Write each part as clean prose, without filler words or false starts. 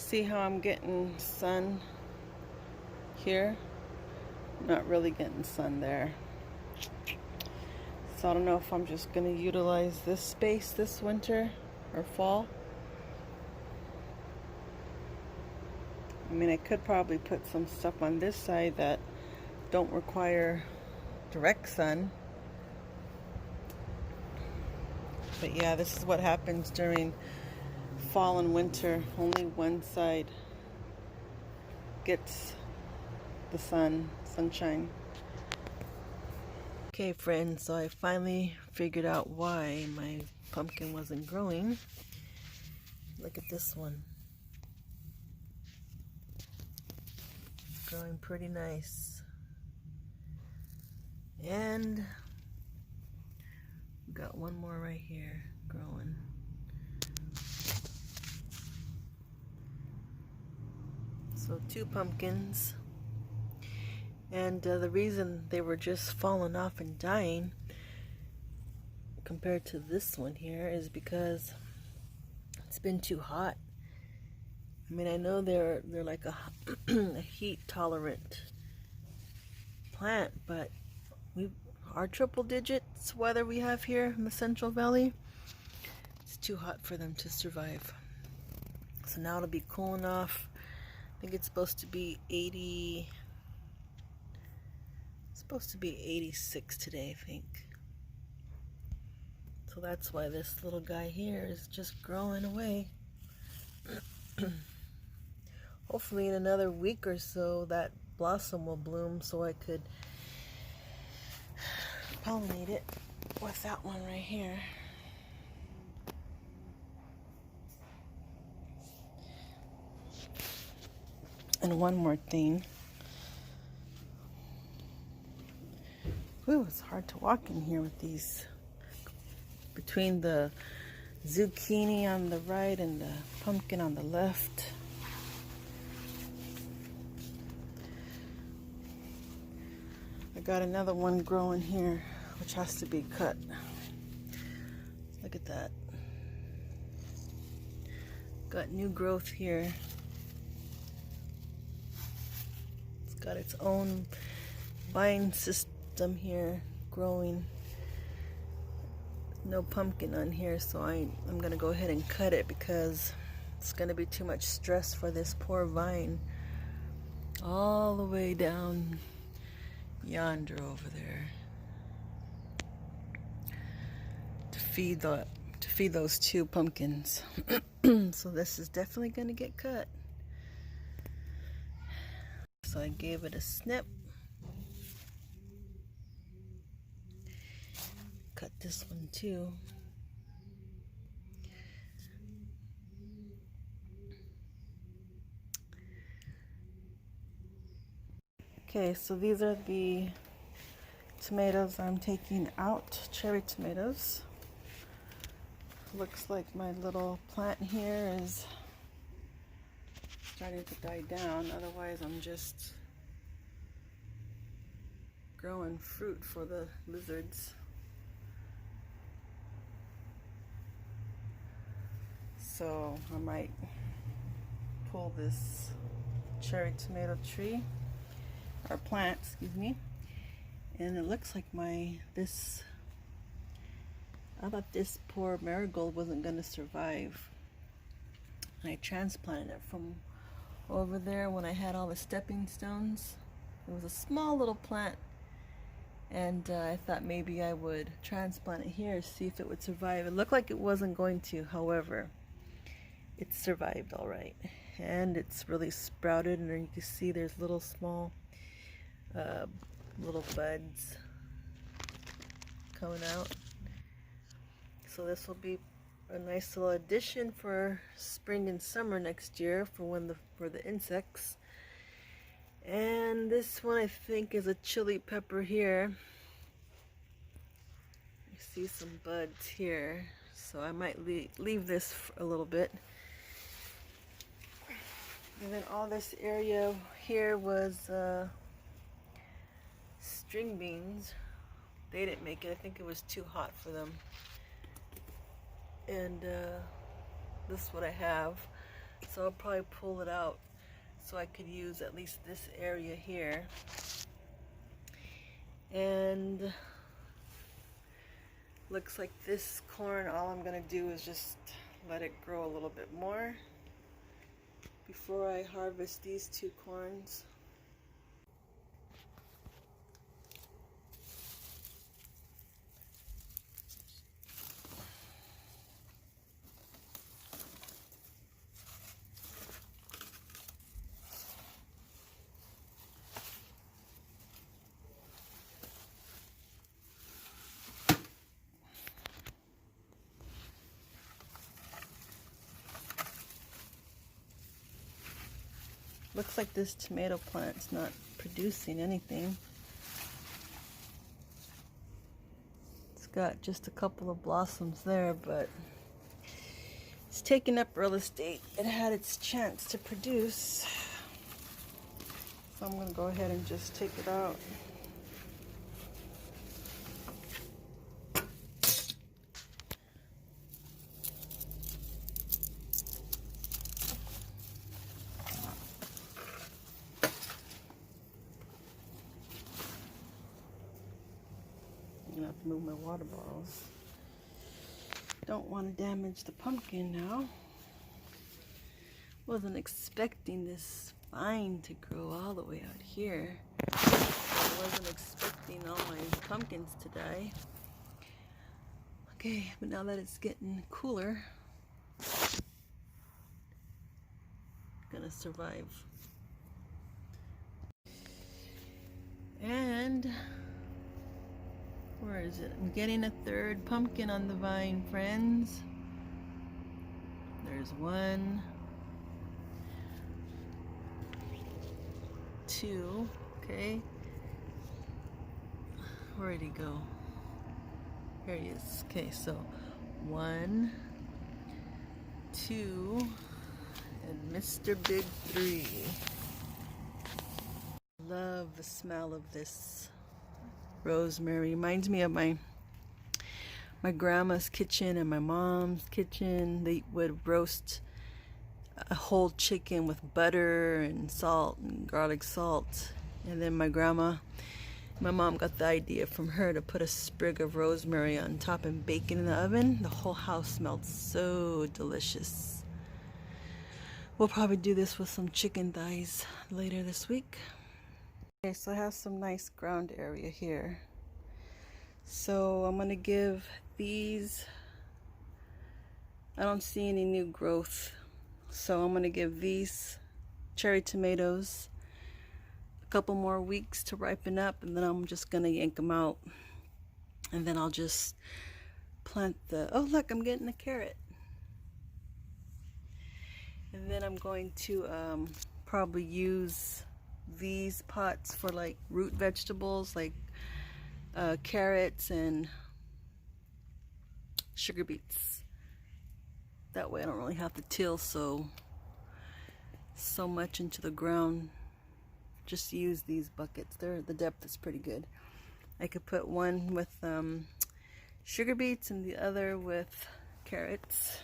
See how I'm getting sun here? Not really getting sun there. So I don't know if I'm just going to utilize this space this winter or fall. I mean, I could probably put some stuff on this side that don't require direct sun. But yeah, this is what happens during fall and winter. Only one side gets the sunshine. Okay friends, so I finally figured out why my pumpkin wasn't growing. Look at this one. Growing pretty nice. And we got one more right here growing. So 2 pumpkins. And the reason they were just falling off and dying compared to this one here is because it's been too hot. I mean, I know they're like a heat tolerant plant, but our triple digits weather we have here in the Central Valley, it's too hot for them to survive. So now it'll be cooling off. I think it's supposed to be 86 today, I think. So that's why this little guy here is just growing away. Hopefully in another week or so that blossom will bloom so I could pollinate it with that one right here. And one more thing. Ooh, it's hard to walk in here with these. Between the zucchini on the right and the pumpkin on the left. I got another one growing here, which has to be cut. Look at that. Got new growth here. It's got its own vine system here growing. No pumpkin on here, so I'm gonna go ahead and cut it because it's gonna be too much stress for this poor vine all the way down yonder over there to feed those 2 pumpkins. So this is definitely gonna get cut. So I gave it a snip. Cut this one too. Okay, so these are the tomatoes I'm taking out, cherry tomatoes. Looks like my little plant here is starting to die down, otherwise I'm just growing fruit for the lizards. So I might pull this cherry tomato tree, or plant, excuse me. And it looks like I thought this poor marigold wasn't going to survive. I transplanted it from over there when I had all the stepping stones. It was a small little plant, and I thought maybe I would transplant it here, see if it would survive. It looked like it wasn't going to, however, it survived all right. And it's really sprouted, and you can see there's little small little buds coming out. So this will be a nice little addition for spring and summer next year for the insects. And this one I think is a chili pepper here. You see some buds here, so I might leave this for a little bit. And then all this area here was string beans. They didn't make it. I think it was too hot for them. And this is what I have. So I'll probably pull it out so I could use at least this area here. And looks like this corn, all I'm gonna do is just let it grow a little bit more before I harvest these 2 corns. Looks like this tomato plant's not producing anything. It's got just a couple of blossoms there, but it's taking up real estate. It had its chance to produce. So I'm gonna go ahead and just take it out. I'm gonna have to move my water bottles. Don't want to damage the pumpkin now. Wasn't expecting this vine to grow all the way out here. I wasn't expecting all my pumpkins to die. Okay, but now that it's getting cooler, it's gonna survive. And where is it? I'm getting a 3rd pumpkin on the vine, friends. There's 1, 2, okay. Where'd he go? Here he is. Okay, so 1, 2, and Mr. Big 3. Love the smell of this rosemary. Reminds me of my grandma's kitchen and my mom's kitchen. They would roast a whole chicken with butter and salt and garlic salt. And then my mom got the idea from her to put a sprig of rosemary on top and bake it in the oven. The whole house smelled so delicious. We'll probably do this with some chicken thighs later this week. Okay, so I have some nice ground area here. So I'm gonna give these, I don't see any new growth, so I'm gonna give these cherry tomatoes a couple more weeks to ripen up, and then I'm just gonna yank them out, and then I'll just plant the, oh look, I'm getting a carrot. And then I'm going to probably use these pots for like root vegetables, like carrots and sugar beets. That way I don't really have to till so much into the ground. Just use these buckets. The depth is pretty good. I could put one with sugar beets and the other with carrots.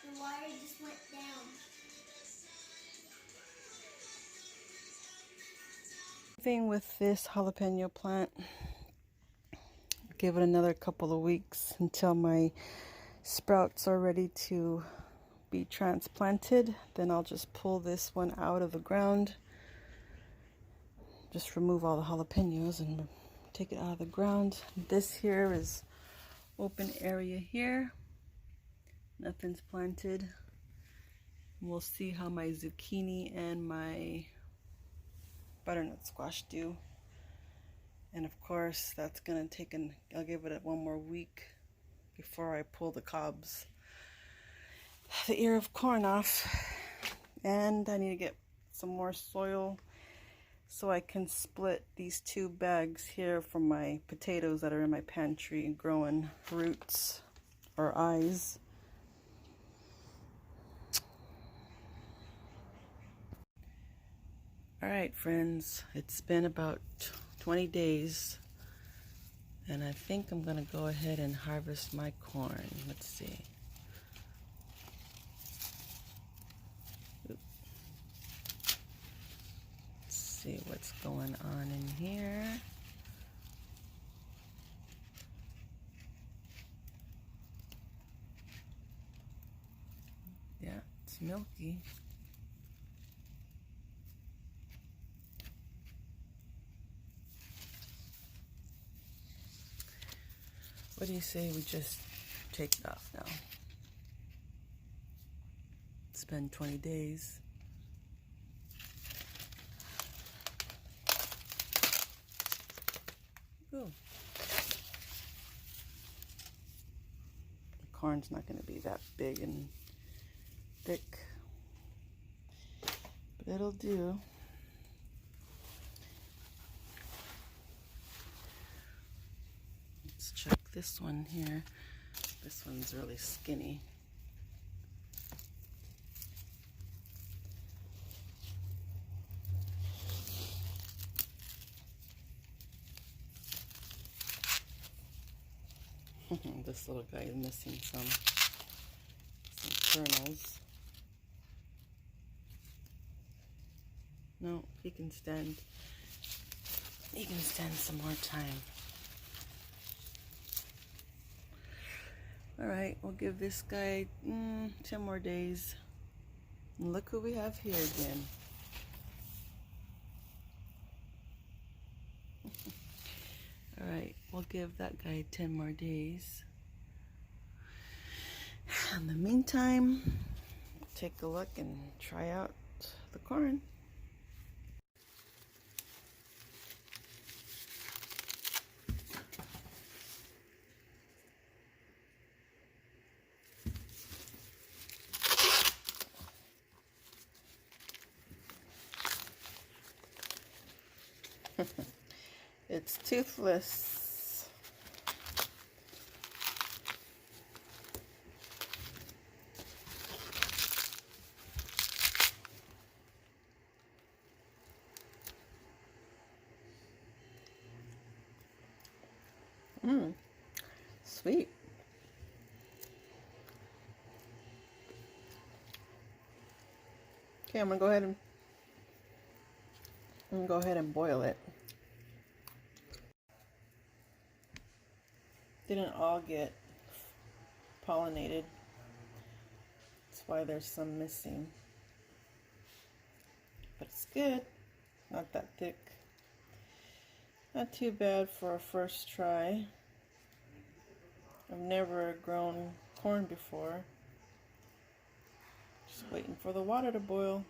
The water just went down. Thing with this jalapeno plant, give it another couple of weeks until my sprouts are ready to be transplanted. Then I'll just pull this one out of the ground, just remove all the jalapenos and take it out of the ground. This here is open area here, nothing's planted. We'll see how my zucchini and my butternut squash do. And of course that's gonna take I'll give it 1 more week before I pull the cobs, the ear of corn off. And I need to get some more soil so I can split these 2 bags here from my potatoes that are in my pantry and growing roots or eyes. Alright friends, it's been about 20 days and I think I'm gonna go ahead and harvest my corn. Let's see. what's going on in here. Yeah, it's milky. What do you say we just take it off now? It's been 20 days. Ooh. The corn's not going to be that big and thick, but it'll do. Let's check this one here. This one's really skinny. This little guy is missing some kernels. No, he can stand some more time. All right, we'll give this guy 10 more days. And look who we have here again. All right, we'll give that guy 10 more days. In the meantime, take a look and try out the corn. It's toothless. Sweet. Okay, I'm gonna go ahead and boil it. Didn't all get pollinated. That's why there's some missing. But it's good. Not that thick. Not too bad for a first try. I've never grown corn before. Just waiting for the water to boil.